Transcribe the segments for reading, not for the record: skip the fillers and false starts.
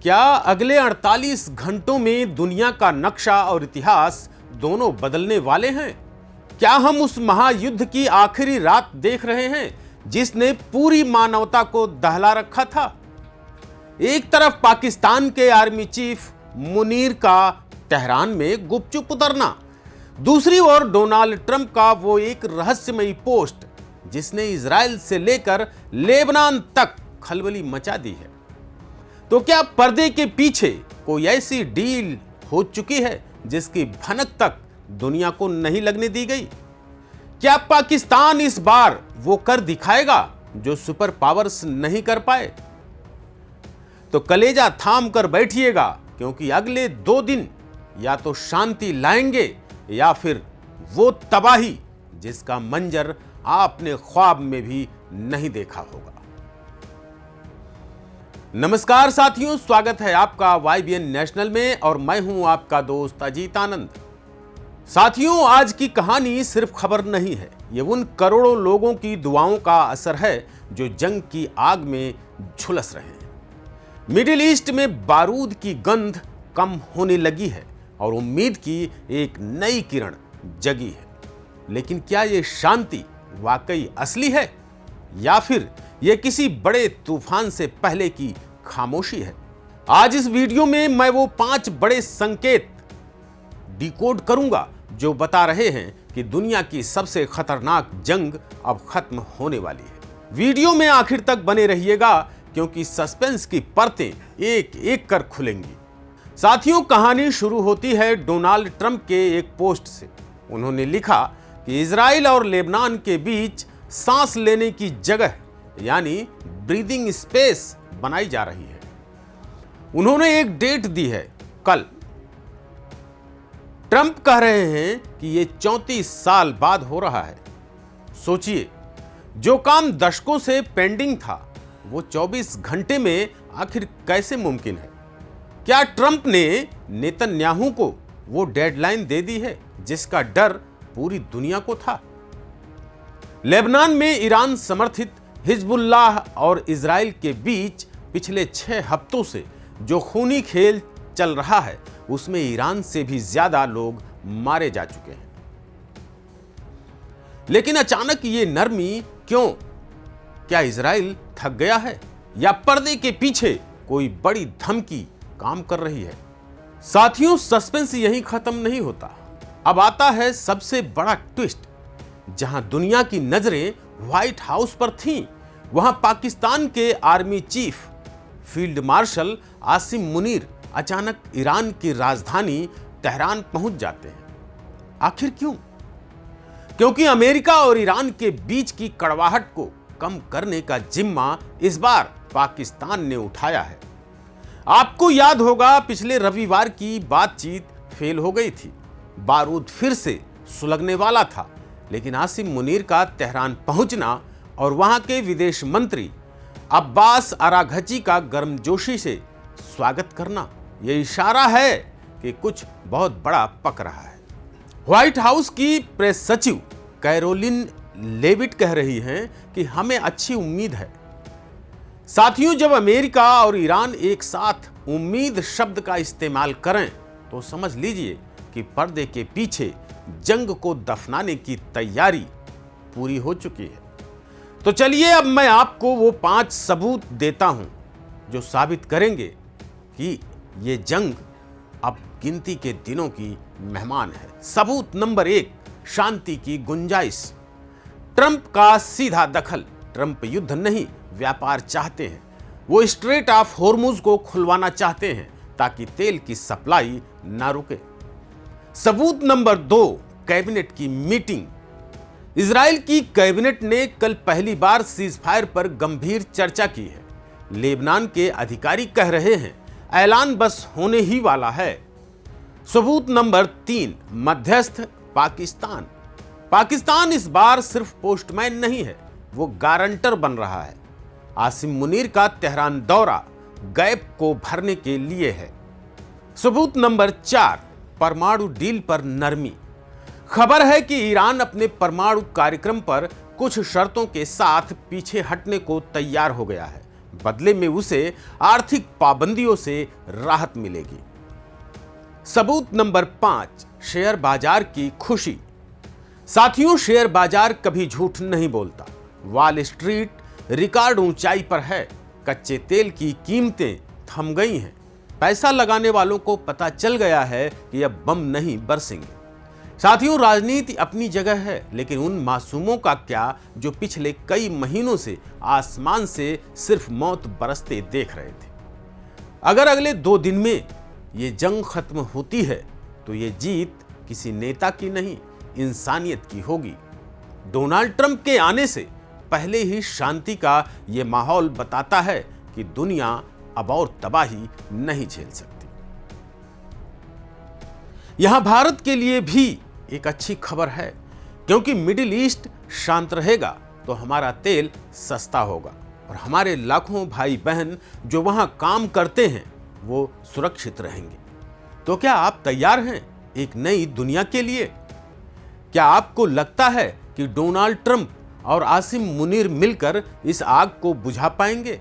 क्या अगले 48 घंटों में दुनिया का नक्शा और इतिहास दोनों बदलने वाले हैं? क्या हम उस महायुद्ध की आखिरी रात देख रहे हैं जिसने पूरी मानवता को दहला रखा था? एक तरफ पाकिस्तान के आर्मी चीफ मुनीर का तेहरान में गुपचुप उतरना, दूसरी ओर डोनाल्ड ट्रंप का वो एक रहस्यमयी पोस्ट जिसने इजराइल से लेकर लेबनान तक खलबली मचा दी है। तो क्या पर्दे के पीछे कोई ऐसी डील हो चुकी है जिसकी भनक तक दुनिया को नहीं लगने दी गई? क्या पाकिस्तान इस बार वो कर दिखाएगा जो सुपर पावर्स नहीं कर पाए? तो कलेजा थाम कर बैठिएगा, क्योंकि अगले 2 दिन या तो शांति लाएंगे या फिर वो तबाही जिसका मंजर आपने ख्वाब में भी नहीं देखा होगा। नमस्कार साथियों, स्वागत है आपका YBN नेशनल में और मैं हूं आपका दोस्त अजीत आनंद। साथियों, आज की कहानी सिर्फ खबर नहीं है, ये उन करोड़ों लोगों की दुआओं का असर है जो जंग की आग में झुलस रहे हैं। मिडिल ईस्ट में बारूद की गंध कम होने लगी है और उम्मीद की एक नई किरण जगी है। लेकिन क्या ये शांति वाकई असली है या फिर यह किसी बड़े तूफान से पहले की खामोशी है? आज इस वीडियो में मैं वो 5 बड़े संकेत डिकोड करूंगा जो बता रहे हैं कि दुनिया की सबसे खतरनाक जंग अब खत्म होने वाली है। वीडियो में आखिर तक बने रहिएगा, क्योंकि सस्पेंस की परतें एक एक कर खुलेंगी। साथियों, कहानी शुरू होती है डोनाल्ड ट्रंप के एक पोस्ट से। उन्होंने लिखा कि इजराइल और लेबनान के बीच सांस लेने की जगह यानी ब्रीदिंग स्पेस बनाई जा रही है। उन्होंने एक डेट दी है, कल। ट्रंप कह रहे हैं कि यह 34 साल बाद हो रहा है। सोचिए, जो काम दशकों से पेंडिंग था वो 24 घंटे में आखिर कैसे मुमकिन है? क्या ट्रंप ने नेतन्याहू को वो डेडलाइन दे दी है जिसका डर पूरी दुनिया को था? लेबनान में ईरान समर्थित हिजबुल्लाह और इजराइल के बीच पिछले 6 हफ्तों से जो खूनी खेल चल रहा है, उसमें ईरान से भी ज्यादा लोग मारे जा चुके हैं। लेकिन अचानक ये नरमी क्यों? क्या इजराइल थक गया है या पर्दे के पीछे कोई बड़ी धमकी काम कर रही है? साथियों, सस्पेंस यहीं खत्म नहीं होता। अब आता है सबसे बड़ा ट्विस्ट। जहां दुनिया की नजरें व्हाइट हाउस पर थीं, वहां पाकिस्तान के army chief field marshal Asim Munir अचानक ईरान की राजधानी तेहरान पहुंच जाते हैं। आखिर क्यों? क्योंकि अमेरिका और ईरान के बीच की कड़वाहट को कम करने का जिम्मा इस बार पाकिस्तान ने उठाया है। आपको याद होगा, पिछले रविवार की बातचीत फेल हो गई थी। बारूद फिर से सुलगने वाला था, लेकिन आसिम मुनीर का तेहरान पहुंचना और वहां के विदेश मंत्री अब्बास अराघची का गर्मजोशी से स्वागत करना, यह इशारा है कि कुछ बहुत बड़ा पक रहा है। व्हाइट हाउस की प्रेस सचिव कैरोलिन लेविट कह रही हैं कि हमें अच्छी उम्मीद है। साथियों, जब अमेरिका और ईरान एक साथ उम्मीद शब्द का इस्तेमाल करें तो समझ लीजिए कि पर्दे के पीछे जंग को दफनाने की तैयारी पूरी हो चुकी है। तो चलिए, अब मैं आपको वो 5 सबूत देता हूं जो साबित करेंगे कि ये जंग अब गिनती के दिनों की मेहमान है। सबूत नंबर 1, शांति की गुंजाइश। ट्रंप का सीधा दखल। ट्रंप युद्ध नहीं, व्यापार चाहते हैं। वो स्ट्रेट ऑफ हॉर्मुज को खुलवाना चाहते हैं ताकि तेल की सप्लाई ना रुके। सबूत नंबर 2, कैबिनेट की मीटिंग। इजराइल की कैबिनेट ने कल पहली बार सीजफायर पर गंभीर चर्चा की है। लेबनान के अधिकारी कह रहे हैं ऐलान बस होने ही वाला है। सबूत नंबर 3, मध्यस्थ पाकिस्तान। पाकिस्तान इस बार सिर्फ पोस्टमैन नहीं है, वो गारंटर बन रहा है। आसिम मुनीर का तेहरान दौरा गैप को भरने के लिए है। सबूत नंबर 4, परमाणु डील पर नरमी। खबर है कि ईरान अपने परमाणु कार्यक्रम पर कुछ शर्तों के साथ पीछे हटने को तैयार हो गया है। बदले में उसे आर्थिक पाबंदियों से राहत मिलेगी। सबूत नंबर 5, शेयर बाजार की खुशी। साथियों, शेयर बाजार कभी झूठ नहीं बोलता। वॉल स्ट्रीट रिकॉर्ड ऊंचाई पर है। कच्चे तेल की कीमतें थम गई हैं। पैसा लगाने वालों को पता चल गया है कि अब बम नहीं बरसेंगे। साथियों, राजनीति अपनी जगह है, लेकिन उन मासूमों का क्या जो पिछले कई महीनों से आसमान से सिर्फ मौत बरसते देख रहे थे। अगर अगले 2 दिन में ये जंग खत्म होती है तो ये जीत किसी नेता की नहीं, इंसानियत की होगी। डोनाल्ड ट्रंप के आने से पहले ही शांति का ये माहौल बताता है कि दुनिया अब और तबाही नहीं झेल सकती। यहां भारत के लिए भी एक अच्छी खबर है, क्योंकि मिडिल ईस्ट शांत रहेगा तो हमारा तेल सस्ता होगा और हमारे लाखों भाई बहन जो वहां काम करते हैं वो सुरक्षित रहेंगे। तो क्या आप तैयार हैं एक नई दुनिया के लिए? क्या आपको लगता है कि डोनाल्ड ट्रंप और आसिम मुनीर मिलकर इस आग को बुझा पाएंगे?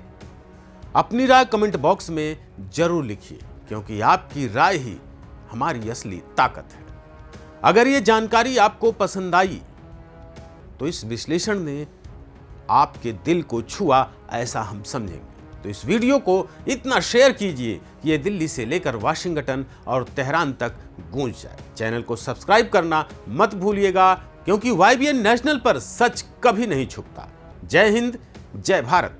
अपनी राय कमेंट बॉक्स में जरूर लिखिए, क्योंकि आपकी राय ही हमारी असली ताकत है। अगर ये जानकारी आपको पसंद आई तो इस विश्लेषण ने आपके दिल को छुआ, ऐसा हम समझेंगे। तो इस वीडियो को इतना शेयर कीजिए कि ये दिल्ली से लेकर वाशिंगटन और तेहरान तक गूंज जाए। चैनल को सब्सक्राइब करना मत भूलिएगा, क्योंकि YBN नेशनल पर सच कभी नहीं छुपता। जय हिंद, जय भारत।